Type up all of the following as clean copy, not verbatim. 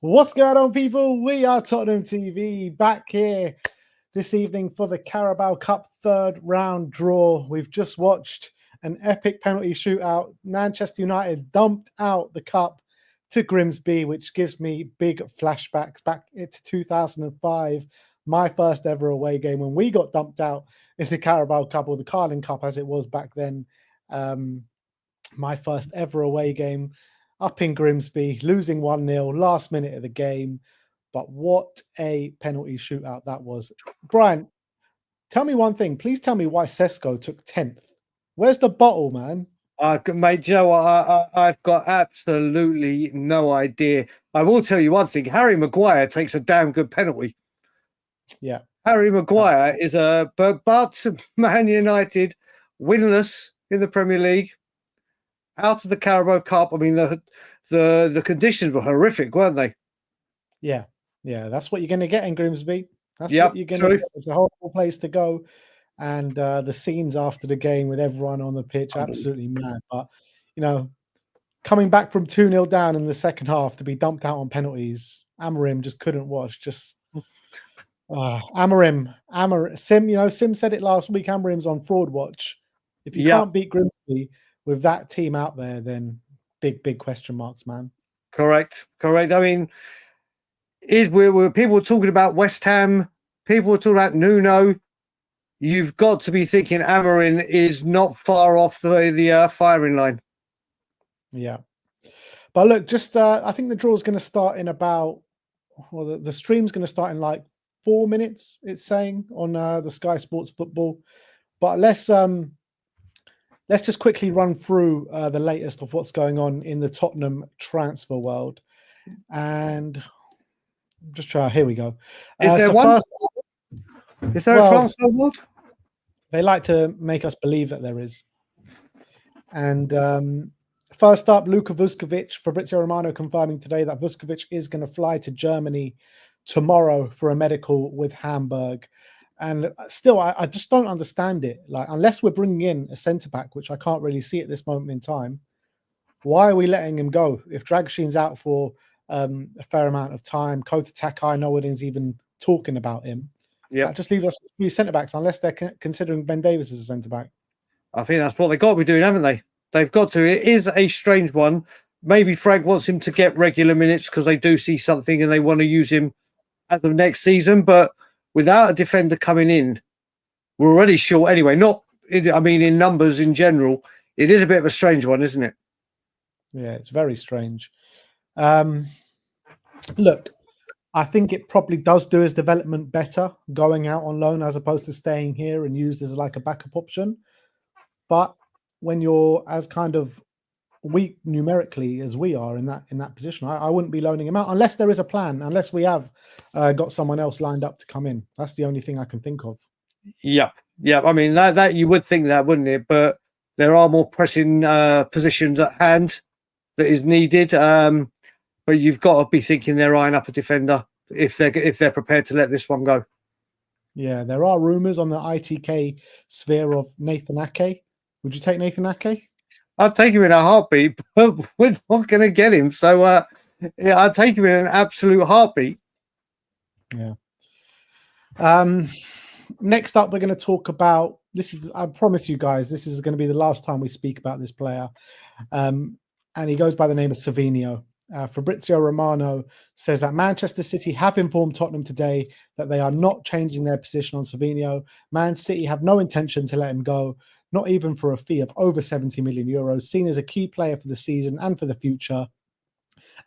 What's going on, people? We are Tottenham TV back here this evening for the Carabao Cup third round draw. We've just watched an epic penalty shootout. Manchester United dumped out the cup to Grimsby, which gives me big flashbacks back to 2005, my first ever away game when we got dumped out in the Carabao Cup, or the Carling Cup as it was back then. My first ever away game up in Grimsby, losing 1-0, last minute of the game. But what a penalty shootout that was. Brian, tell me one thing. Please tell me why Sesko took 10th. Where's the bottle, man? Mate, do you know what? I've got absolutely no idea. I will tell you one thing. Harry Maguire takes a damn good penalty. Yeah. Harry Maguire is but Man United winless in the Premier League, out of the Carabao Cup. I mean, the conditions were horrific, weren't they? Yeah. That's what you're going to get in Grimsby. That's what you're going to get. It's a horrible place to go. And the scenes after the game with everyone on the pitch, absolutely mad. But, you know, coming back from 2-0 down in the second half to be dumped out on penalties, Amorim just couldn't watch. Amorim, Sim said it last week. Amorim's on fraud watch. If you can't beat Grimsby with that team out there, then big question marks, man. Correct. I mean, people were talking about West Ham, people were talking about Nuno. You've got to be thinking Amorim is not far off the firing line. Yeah. But look, just I think the draw is going to start in about, well, the stream's going to start in like 4 minutes, it's saying, on the Sky Sports Football. But let's just quickly run through the latest of what's going on in the Tottenham transfer world. And just try, here we go. Is there one? Is there a transfer world? They like to make us believe that there is. And first up, Luka Vuskovic. Fabrizio Romano confirming today that Vuskovic is going to fly to Germany tomorrow for a medical with Hamburg. And still, I just don't understand it. Like, unless we're bringing in a centre-back, which I can't really see at this moment in time, why are we letting him go? If Dragshin's out for a fair amount of time, Kota Takai, no one is even talking about him. Yeah, just leave us with 3 centre-backs unless they're considering Ben Davies as a centre-back. I think that's what they've got to be doing, haven't they? They've got to. It is a strange one. Maybe Frank wants him to get regular minutes because they do see something and they want to use him as of next season. But without a defender coming in, we're already short anyway. In numbers in general, it is a bit of a strange one, isn't it? Yeah, it's very strange. Look, I think it probably does do his development better going out on loan as opposed to staying here and used as like a backup option. But when you're as kind of weak numerically as we are in that position, I wouldn't be loaning him out unless there is a plan, unless we have got someone else lined up to come in. That's the only thing I can think of. Yeah. I mean, that you would think that, wouldn't it? But there are more pressing positions at hand that is needed. But you've got to be thinking they're eyeing up a defender if they're prepared to let this one go. Yeah, there are rumours on the ITK sphere of Nathan Ake. Would you take Nathan Ake? I'd take him in a heartbeat, but we're not going to get him. So, I'd take him in an absolute heartbeat. Yeah. Next up, we're going to talk about, I promise you guys, this is going to be the last time we speak about this player. And he goes by the name of Savinho. Fabrizio Romano says that Manchester City have informed Tottenham today that they are not changing their position on Savinho. Man City have no intention to let him go, not even for a fee of over 70 million euros, seen as a key player for the season and for the future.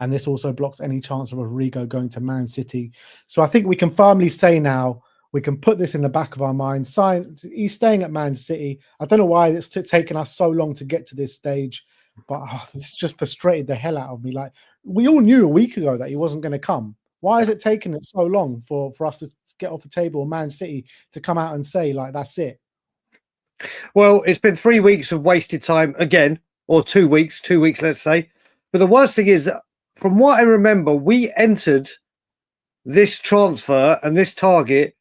And this also blocks any chance of Rodrigo going to Man City. So I think we can firmly say now, we can put this in the back of our minds. He's staying at Man City. I don't know why it's taken us so long to get to this stage, but it's just frustrated the hell out of me. Like, we all knew a week ago that he wasn't going to come. Why is it taking it so long for us to get off the table, Man City to come out and say, like, that's it? Well, it's been 3 weeks of wasted time again, or 2 weeks, let's say. But the worst thing is that, from what I remember, we entered this transfer and this target,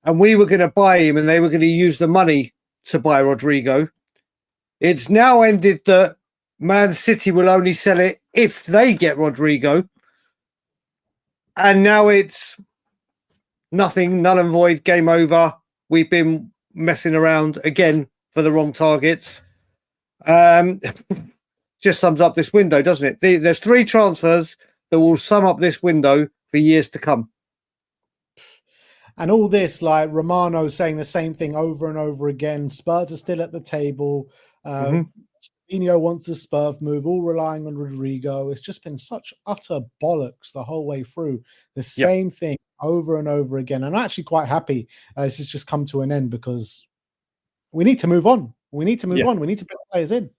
and we were going to buy him and they were going to use the money to buy Rodrigo. It's now ended that Man City will only sell it if they get Rodrigo. And now it's nothing, null and void, game over. We've been messing around again for the wrong targets. Just sums up this window, doesn't it? There's 3 transfers that will sum up this window for years to come. And all this, like Romano saying the same thing over and over again. Spurs are still at the table. Fabinho wants the Spurs move, all relying on Rodrigo. It's just been such utter bollocks the whole way through. The same thing over and over again. And I'm actually quite happy this has just come to an end, because we need to move on. We need to move on. We need to put players in.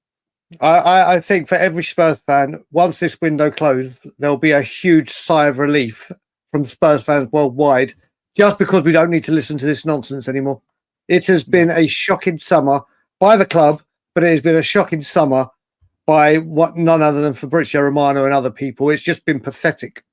I think for every Spurs fan, once this window closed, there'll be a huge sigh of relief from Spurs fans worldwide, just because we don't need to listen to this nonsense anymore. It has been a shocking summer by the club, but it has been a shocking summer by none other than Fabrizio Romano and other people. It's just been pathetic.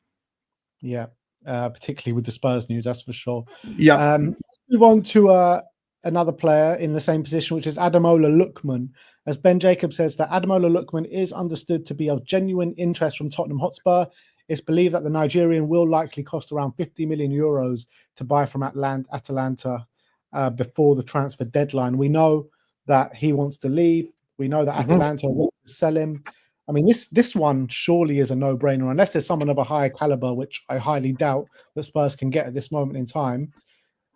Yeah, particularly with the Spurs news, that's for sure. Yeah. Let's move on to another player in the same position, which is Ademola Lookman. As Ben Jacob says, that Ademola Lookman is understood to be of genuine interest from Tottenham Hotspur. It's believed that the Nigerian will likely cost around 50 million euros to buy from Atalanta before the transfer deadline. We know that he wants to leave. We know that Atalanta will sell him. I mean, this one surely is a no-brainer, unless there's someone of a higher caliber, which I highly doubt that Spurs can get at this moment in time.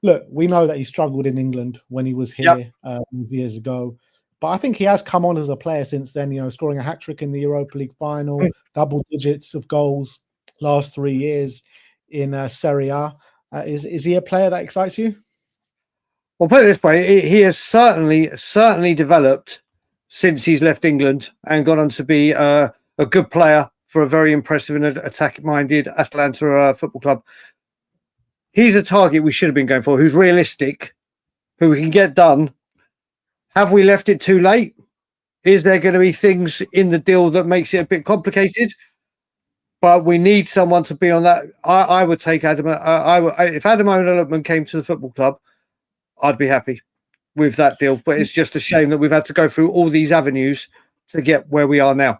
Look, we know that he struggled in England when he was here years ago. But I think he has come on as a player since then, you know, scoring a hat-trick in the Europa League final, double digits of goals last 3 years in Serie A. Is he a player that excites you? Well, put it this way, he has certainly developed since he's left England and gone on to be a good player for a very impressive and attack-minded Atalanta football club. He's a target we should have been going for, who's realistic, who we can get done. Have we left it too late? Is there going to be things in the deal that makes it a bit complicated? But we need someone to be on that. I would take Adam. If Ademola Lookman came to the football club, I'd be happy with that deal. But it's just a shame that we've had to go through all these avenues to get where we are now.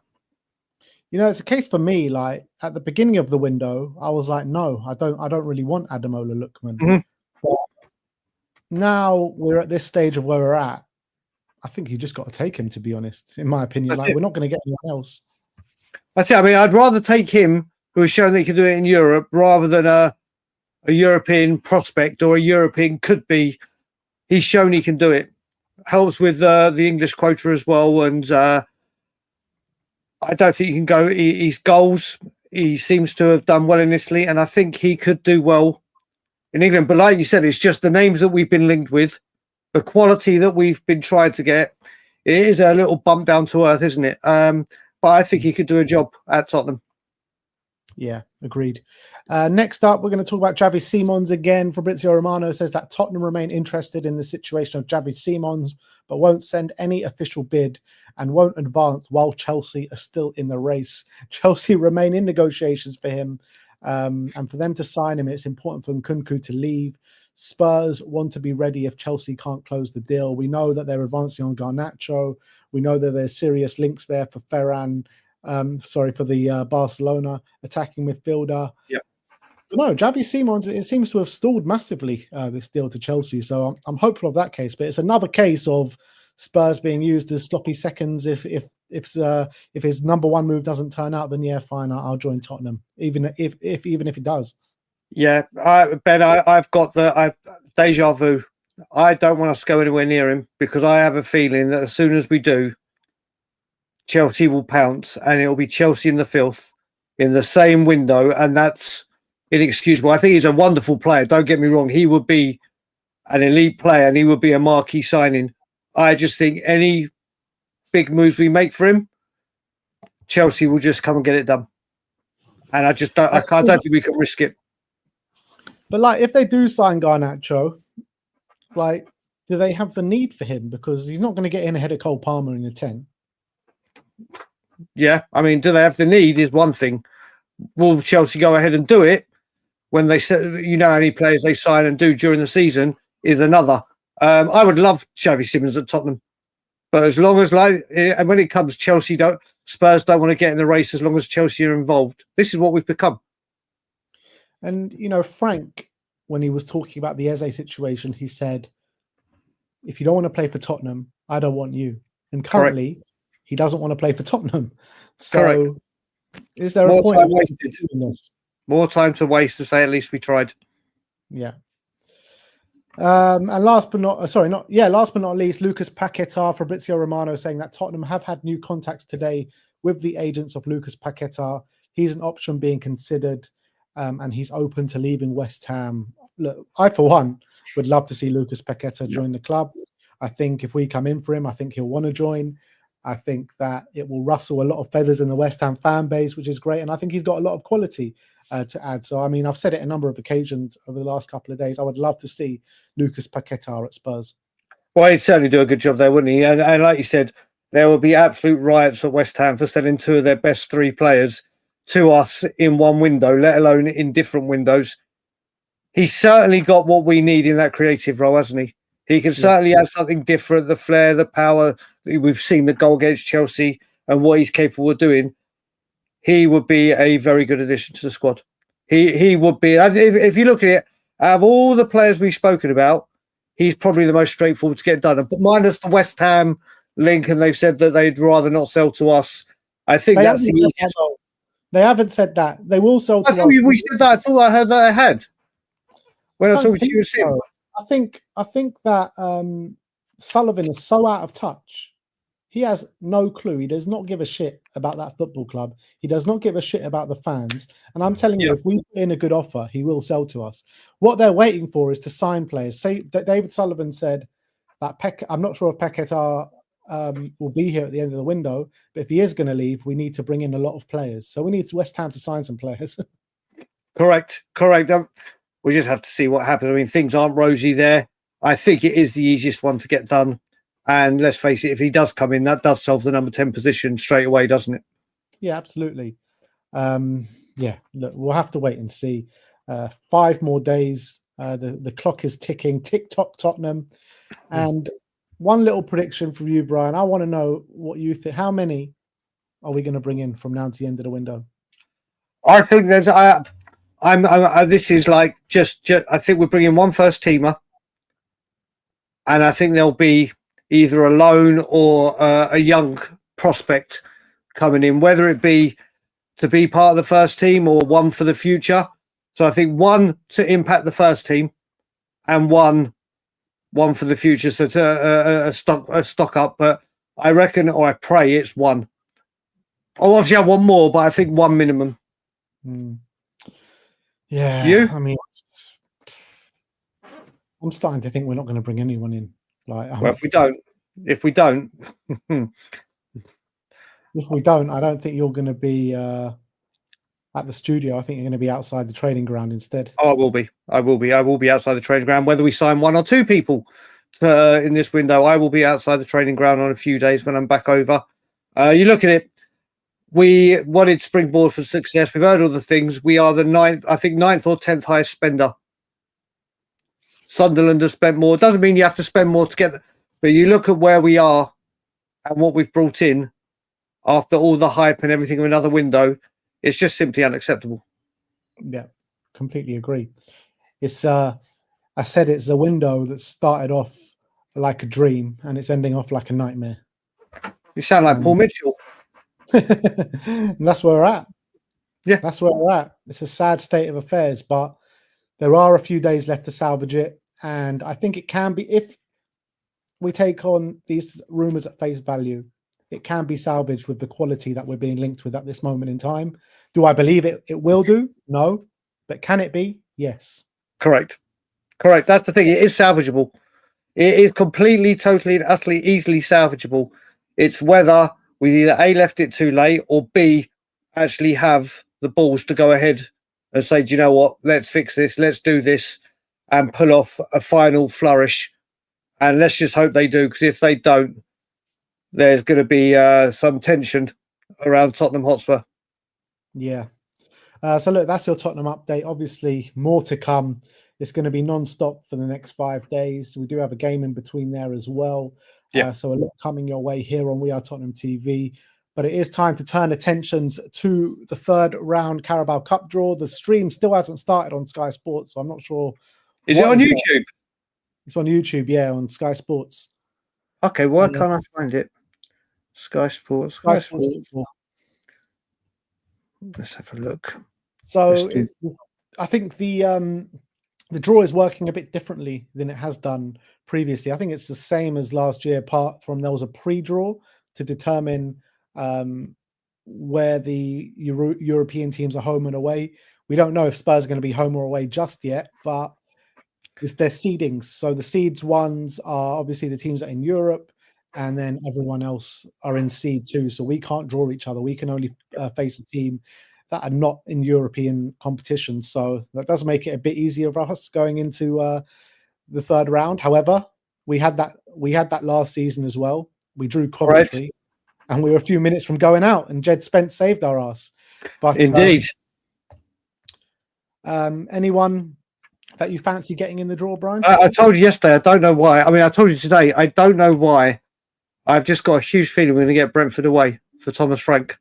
You know, it's a case for me. Like at the beginning of the window, I was like, no, I don't really want Ademola Lookman. But now we're at this stage of where we're at. I think you just got to take him, to be honest, in my opinion. We're not going to get anyone else. That's it. I mean, I'd rather take him, who has shown that he can do it in Europe, rather than a European prospect or a European could be. He's shown he can do it. Helps with the English quota as well. And I don't think he can go. He's goals. He seems to have done well in Italy. And I think he could do well in England. But like you said, it's just the names that we've been linked with. The quality that we've been trying to get, it is a little bump down to earth, isn't it? But I think he could do a job at Tottenham. Yeah, agreed. Next up, we're going to talk about Xavi Simons again. Fabrizio Romano says that Tottenham remain interested in the situation of Xavi Simons, but won't send any official bid and won't advance while Chelsea are still in the race. Chelsea remain in negotiations for him, and for them to sign him, it's important for Nkunku to leave. Spurs want to be ready if Chelsea can't close the deal. We know that they're advancing on Garnacho. We know that there's serious links there for Ferran. For the Barcelona attacking midfielder. Yeah. No, Xavi Simons, it seems to have stalled massively, this deal to Chelsea. So I'm hopeful of that case. But it's another case of Spurs being used as sloppy seconds. If his number one move doesn't turn out, then yeah, fine, I'll join Tottenham. Even if it does. Yeah, Ben, I've got I've deja vu. I don't want us to go anywhere near him because I have a feeling that as soon as we do, Chelsea will pounce and it'll be Chelsea in the filth in the same window. And that's inexcusable. I think he's a wonderful player. Don't get me wrong. He would be an elite player and he would be a marquee signing. I just think any big moves we make for him, Chelsea will just come and get it done. And I don't think we can risk it. But like, if they do sign Garnacho, like, do they have the need for him? Because he's not going to get in ahead of Cole Palmer in the 10. Yeah, I mean, do they have the need is one thing. Will Chelsea go ahead and do it when they say, you know, how many players they sign and do during the season is another. I would love Xavi Simons at Tottenham, but as long as and when it comes, Spurs don't want to get in the race as long as Chelsea are involved. This is what we've become. And, you know, Frank, when he was talking about the Eze situation, he said, if you don't want to play for Tottenham, I don't want you. And Correct. currently, he doesn't want to play for Tottenham. Correct. So is there a More point time in wasted. doing this? More time to waste to say at least we tried. Yeah. And last but not least, Lucas Paquetá, Fabrizio Romano saying that Tottenham have had new contacts today with the agents of Lucas Paquetá. He's an option being considered, and he's open to leaving West Ham. Look, I for one would love to see Lucas Paquetá join the club. I think if we come in for him, I think he'll want to join. I think that it will rustle a lot of feathers in the West Ham fan base, which is great, and I think he's got a lot of quality to add. So, I mean, I've said it a number of occasions over the last couple of days. I would love to see Lucas Paquetá at Spurs. Well, he'd certainly do a good job there, wouldn't he? And like you said, there will be absolute riots at West Ham for selling two of their best three players to us in one window, let alone in different windows. He's certainly got what we need in that creative role, hasn't he? He can certainly add something different, the flair, the power. We've seen the goal against Chelsea and what he's capable of doing. He would be a very good addition to the squad. He would be. If you look at it, out of all the players we've spoken about, he's probably the most straightforward to get done. But minus the West Ham link, and they've said that they'd rather not sell to us. I think that's the easiest. They haven't said that. They will sell to us. We said that. I thought I heard that I had. When I was talking to you, so. I think that Sullivan is so out of touch. He has no clue. He does not give a shit about that football club. He does not give a shit about the fans. And I'm telling you, if we put in a good offer, he will sell to us. What they're waiting for is to sign players. Say that David Sullivan said that I'm not sure if Paquetá will be here at the end of the window, but if he is going to leave, we need to bring in a lot of players. So we need West Ham to sign some players. Correct. We just have to see what happens. I mean, things aren't rosy there. I think it is the easiest one to get done. And let's face it, if he does come in, that does solve the number 10 position straight away, doesn't it? Yeah, absolutely. Look, we'll have to wait and see. 5 more days. The clock is ticking. Tick-tock, Tottenham. And one little prediction from you, Brian. I want to know what you think. How many are we going to bring in from now to the end of the window? I think there's... this is like just I think we're bringing one first teamer, and I think there'll be either a loan or a young prospect coming in, whether it be to be part of the first team or one for the future. So I think one to impact the first team, and one for the future. So to a stock up, but I reckon, or I pray, it's one. Oh, obviously I want more, but I think one minimum. Yeah, you? I mean, I'm starting to think we're not going to bring anyone in. Like, well, if we don't, if we don't, I don't think you're going to be at the studio. I think you're going to be outside the training ground instead. Oh, I will be outside the training ground. Whether we sign one or two people in this window, I will be outside the training ground on a few days when I'm back over. You look at it. We wanted springboard for success. We've heard all the things. We are the ninth or 10th highest spender. Sunderland has spent more. Doesn't mean you have to spend more to get there. But you look at where we are and what we've brought in after all the hype and everything of another window, it's just simply unacceptable. Yeah, completely agree. It's I said it's a window that started off like a dream and it's ending off like a nightmare. You sound like Paul Mitchell. That's where we're at. Yeah, that's where we're at. It's a sad state of affairs, but there are a few days left to salvage it. And I think it can be, if we take on these rumors at face value, it can be salvaged with the quality that we're being linked with at this moment in time. Do I believe it will do? No. But can it be? Yes. Correct. That's the thing. It is salvageable. It is completely, totally, and utterly easily salvageable. It's whether we either A, left it too late, or B, actually have the balls to go ahead and say, do you know what? Let's fix this. Let's do this and pull off a final flourish. And let's just hope they do, because if they don't, there's going to be some tension around Tottenham Hotspur. Yeah. So look, that's your Tottenham update. Obviously, more to come. It's going to be non-stop for the next 5 days. We do have a game in between there as well. Yeah. So a lot coming your way here on We Are Tottenham TV. But it is time to turn attentions to the third round Carabao Cup draw. The stream still hasn't started on Sky Sports, so I'm not sure. Is it on YouTube? It's on YouTube, yeah, on Sky Sports. Okay, why can't I find it? Sky Sports. Sky Sports. Let's have a look. So I think the draw is working a bit differently than it has done previously. I think it's the same as last year, apart from there was a pre-draw to determine where the European teams are home and away. We don't know if Spurs are going to be home or away just yet, but it's their seedings. So the seeds ones are obviously the teams that are in Europe, and then everyone else are in seed 2. So we can't draw each other. We can only face a team that are not in European competition. So that does make it a bit easier for us going into the third round. However, we had that last season as well. We drew Coventry, and we were a few minutes from going out, and Jed Spence saved our ass. But indeed, anyone that you fancy getting in the draw, Brian? I told you yesterday. I don't know why. I mean, I told you today. I don't know why. I've just got a huge feeling we're going to get Brentford away for Thomas Frank.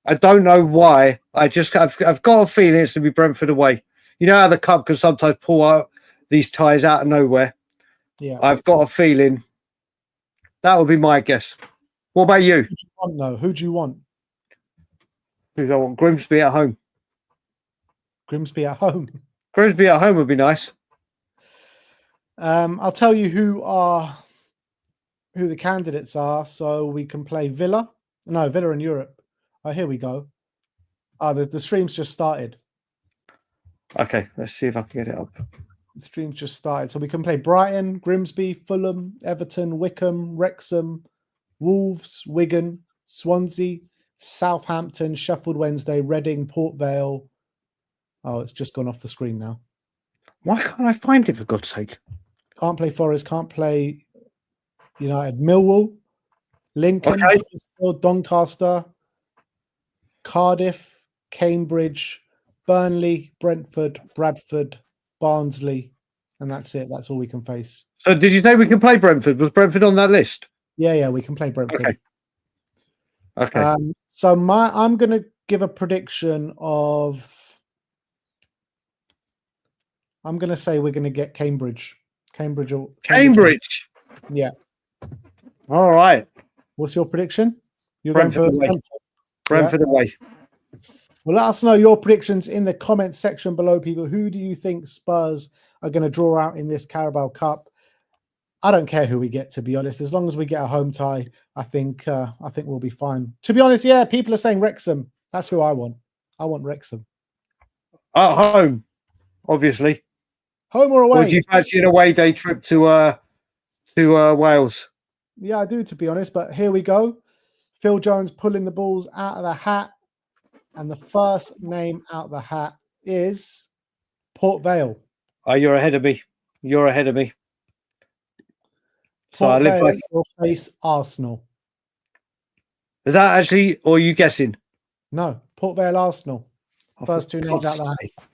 I don't know why. I've got a feeling it's going to be Brentford away. You know how the cup can sometimes pull out these ties out of nowhere. Yeah, I've got a feeling that would be my guess. What about you? Who do you want, though? Who do you want? Who do I want? Grimsby at home. Grimsby at home. Grimsby at home would be nice. I'll tell you who the candidates are, so we can play Villa. No, Villa in Europe. Oh, here we go. The stream's just started. Okay, let's see if I can get it up. The stream's just started. So we can play Brighton, Grimsby, Fulham, Everton, Wickham, Wrexham, Wolves, Wigan, Swansea, Southampton, Sheffield Wednesday, Reading, Port Vale. Oh, it's just gone off the screen now. Why can't I find it, for God's sake? Can't play Forest, can't play United. Millwall, Lincoln, Doncaster, Cardiff, Cambridge, Burnley, Brentford, Bradford, Barnsley, and that's it. That's all we can face. So did you say we can play Brentford? Was Brentford on that list? Yeah, we can play Brentford. Okay. So I'm going to give a prediction of. I'm going to say we're going to get Cambridge. Cambridge. Yeah. All right. What's your prediction? You're Brentford going for Brentford away. Well, let us know your predictions in the comments section below, people. Who do you think Spurs are going to draw out in this Carabao Cup? I don't care who we get, to be honest. As long as we get a home tie, I think we'll be fine. To be honest, yeah, people are saying Wrexham. That's who I want. I want Wrexham. At home, obviously. Home or away? Or do you fancy an away day trip to Wales? Yeah, I do, to be honest. But here we go. Phil Jones pulling the balls out of the hat. And the first name out the hat is Port Vale. Oh, you're ahead of me. Port Vale will face Arsenal. Is that actually, or are you guessing? No, Port Vale, Arsenal. First two names out the hat.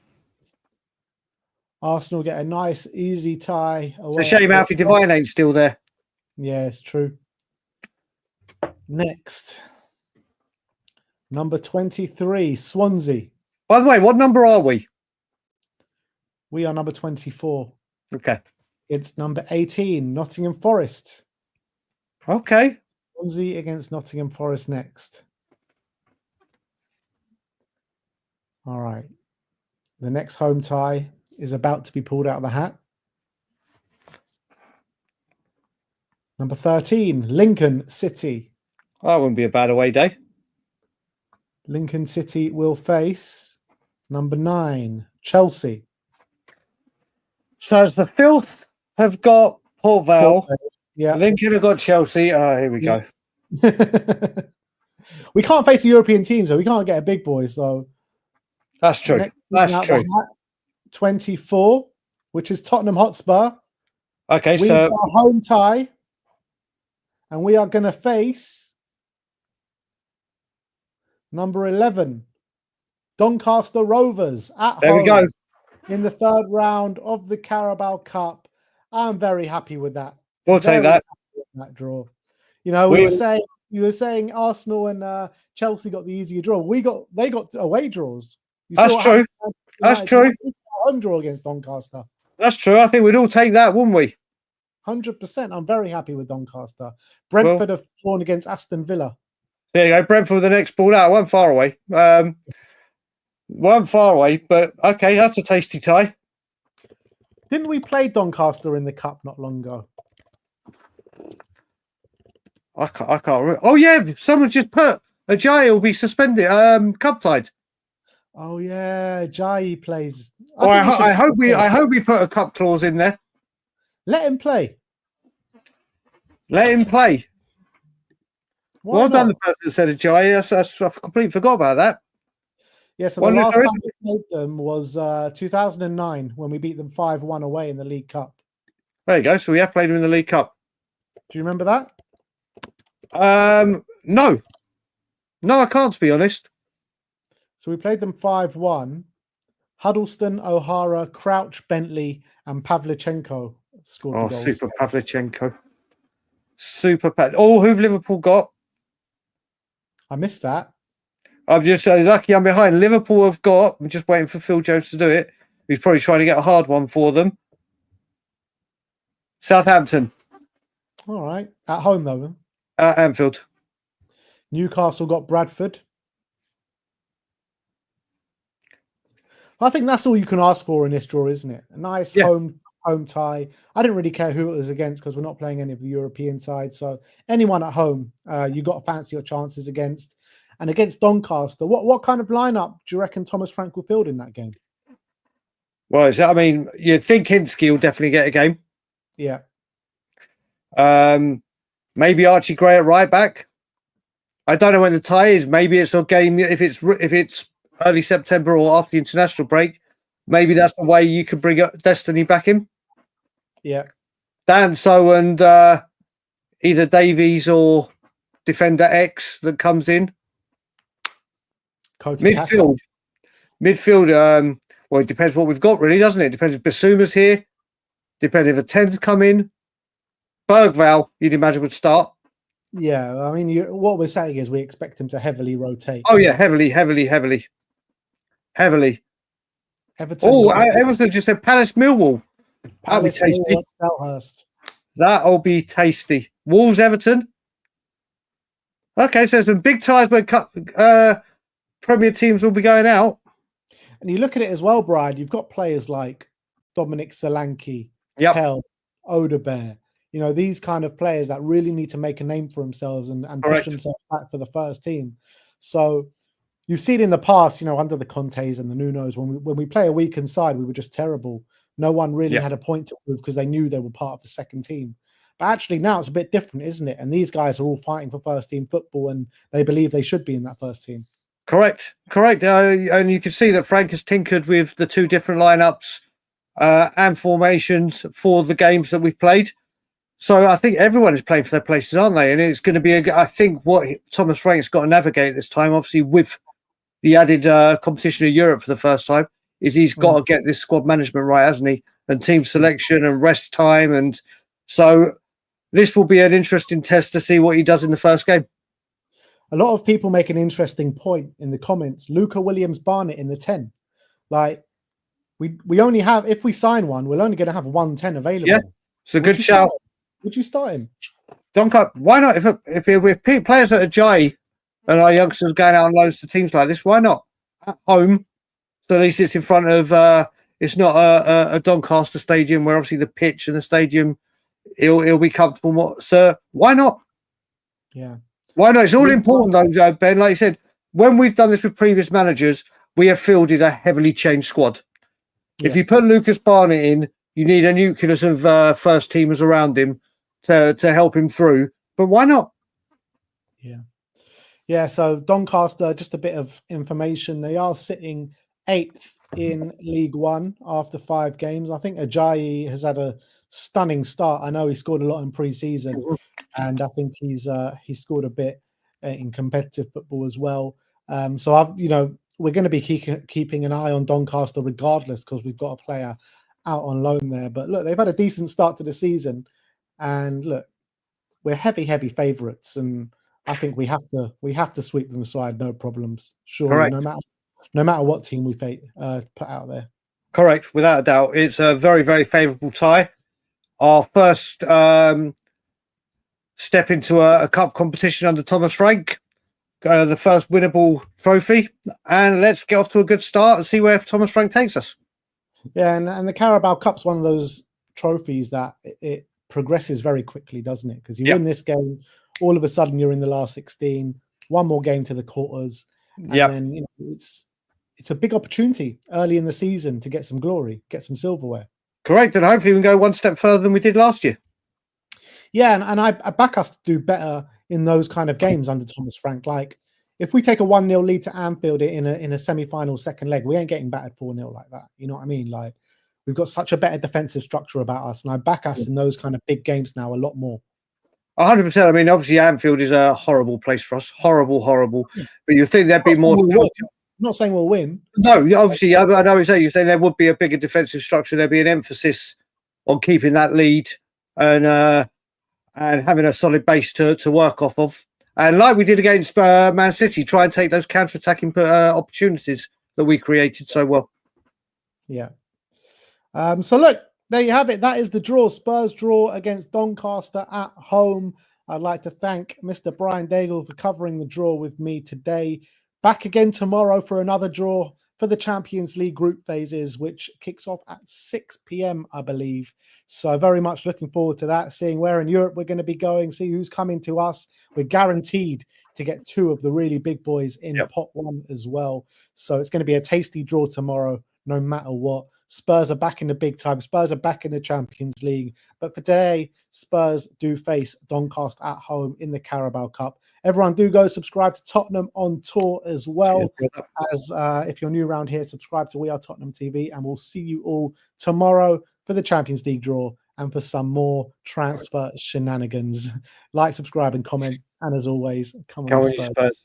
Arsenal get a nice, easy tie. It's a shame Alfie Devine ain't still there. Yeah, it's true. Next. Number 23, Swansea. By the way, what number are we? We are number 24. Okay. It's number 18, Nottingham Forest. Okay. Swansea against Nottingham Forest next. All right. The next home tie is about to be pulled out of the hat. Number 13, Lincoln City. That wouldn't be a bad away day. Lincoln City will face number 9, Chelsea. So the Filth have got Port Vale. Yeah. Lincoln have got Chelsea. Oh, here we go. We can't face the European teams, so we can't get a big boy. So that's true. That's true. 24, which is Tottenham Hotspur. Okay, we've got a home tie, and we are going to face number 11, Doncaster Rovers at home. There we go. In the third round of the Carabao Cup. I'm very happy with that. We'll take that. That draw. You know, we were saying You were saying Arsenal and Chelsea got the easier draw. They got away draws. You That's saw what true. happened to That's United. true. Home draw against Doncaster. That's true. I think we'd all take that, wouldn't we? 100%. I'm very happy with Doncaster. Well, Brentford have drawn against Aston Villa. there you go. Brentford with the next ball out. One far away. One far away, but okay, that's a tasty tie. Didn't we play Doncaster in the cup not long ago? I can't remember. Oh yeah, someone's just put Ajayi will be suspended. Cup tied. Oh yeah, Jai plays. I hope we put a cup clause in there. Let him play. Let him play. Why well not? done, the person that said Ajayi. I completely forgot about that. Yeah, so the last time we played them was 2009 when we beat them 5-1 away in the League Cup. There you go. So we have played them in the League Cup. Do you remember that? No, I can't, to be honest. So we played them 5-1. Huddleston, O'Hara, Crouch, Bentley, and Pavlyuchenko scored the goals. Super Pavlyuchenko. Super Pat. Oh, who've Liverpool got? I missed that. I'm just lucky I'm behind. Liverpool have got. I'm just waiting for Phil Jones to do it. He's probably trying to get a hard one for them. Southampton. All right. At home, though. At Anfield. Newcastle got Bradford. I think that's all you can ask for in this draw, isn't it? A nice home tie. I didn't really care who it was against because we're not playing any of the European sides. So anyone at home, you got to fancy your chances against. And against Doncaster, what kind of lineup do you reckon Thomas Frank will field in that game? Well, you'd think Hinsky will definitely get a game. Yeah. Maybe Archie Gray at right back. I don't know when the tie is. Maybe it's a game if it's early September or after the international break. Maybe that's the way you could bring Destiny back in. Yeah. Danso and either Davies or defender X that comes in. Midfield. Well, it depends what we've got, really, doesn't it? It depends if Basuma's here. Depends if a 10's come in. Bergvall, you'd imagine, would start. Yeah, I mean, what we're saying is we expect him to heavily rotate. Oh yeah, heavily. Everton. Oh, Everton just said Palace Millwall. That'll be tasty. That'll be tasty. Wolves Everton. Okay, so some big ties where Premier teams will be going out. And you look at it as well, Brad, you've got players like Dominic Solanke, Tell, Odebear. You know, these kind of players that really need to make a name for themselves and push themselves back for the first team. So you've seen in the past, you know, under the Contes and the Nunos, when we play a weakened side, we were just terrible. No one really had a point to prove because they knew they were part of the second team. But actually now it's a bit different, isn't it? And these guys are all fighting for first team football and they believe they should be in that first team. Correct. And you can see that Frank has tinkered with the two different lineups and formations for the games that we've played. So I think everyone is playing for their places, aren't they? And it's going to be, I think, what Thomas Frank's got to navigate this time, obviously with the added competition in Europe for the first time, is he's got to get this squad management right, hasn't he? And team selection and rest time. And so this will be an interesting test to see what he does in the first game. A lot of people make an interesting point in the comments. Luca Williams-Barnett in the 10. Like, we only have, if we sign one, we're only going to have 1 10 available. Yeah, it's a good shout. Would you start him? Doncaster, why not? If players that are Jai and our youngsters going out on loans to teams like this, why not? At home, so at least it's in front of, it's not a Doncaster stadium where obviously the pitch and the stadium, it'll be comfortable. Sir, why not? Yeah. Why not? It's all important though, Ben. Like you said, when we've done this with previous managers, we have fielded a heavily changed squad. Yeah. If you put Lucas Barnett in, you need a nucleus of first teamers around him to help him through. But why not? Yeah. So Doncaster, just a bit of information. They are sitting 8th in League One after 5 games. I think Ajayi has had a stunning start. I know he scored a lot in pre-season. And I think he's scored a bit in competitive football as well. So we're going to be keeping an eye on Doncaster regardless because we've got a player out on loan there. But look, they've had a decent start to the season, and look, we're heavy favourites. And I think we have to sweep them aside, no problems. Surely, Correct. no matter what team we put out there. Correct, without a doubt. It's a very, very favourable tie. Our first step into a cup competition under Thomas Frank, the first winnable trophy, and let's get off to a good start and see where Thomas Frank takes us. Yeah, and the Carabao Cup's one of those trophies that it progresses very quickly, doesn't it? Because you win this game, all of a sudden you're in the last 16, one more game to the quarters, and then it's a big opportunity early in the season to get some glory, get some silverware. Correct, and hopefully we can go one step further than we did last year. Yeah, and I back us to do better in those kind of games under Thomas Frank. Like, if we take a 1-0 lead to Anfield in a semi-final second leg, we ain't getting battered 4-0 like that. You know what I mean? Like, we've got such a better defensive structure about us, and I back us in those kind of big games now a lot more. 100%. I mean, obviously Anfield is a horrible place for us. Horrible. But you think there'd be more... I'm not saying we'll win. No, obviously, I know what you're saying. There would be a bigger defensive structure. There'd be an emphasis on keeping that lead and having a solid base to work off of. And like we did against Man City, try and take those counter-attacking opportunities that we created so well. Yeah. So look, there you have it. That is the draw. Spurs draw against Doncaster at home. I'd like to thank Mr. Brian Daigle for covering the draw with me today. Back again tomorrow for another draw for the Champions League group phases, which kicks off at 6 p.m, I believe. So very much looking forward to that, seeing where in Europe we're going to be going, see who's coming to us. We're guaranteed to get 2 of the really big boys in pot 1 as well. So it's going to be a tasty draw tomorrow, no matter what. Spurs are back in the big time. Spurs are back in the Champions League. But for today, Spurs do face Doncaster at home in the Carabao Cup. Everyone do go subscribe to Tottenham on Tour as well. As if you're new around here, subscribe to We Are Tottenham TV, and we'll see you all tomorrow for the Champions League draw and for some more transfer shenanigans. Like, subscribe, and comment. And as always, come on, Spurs.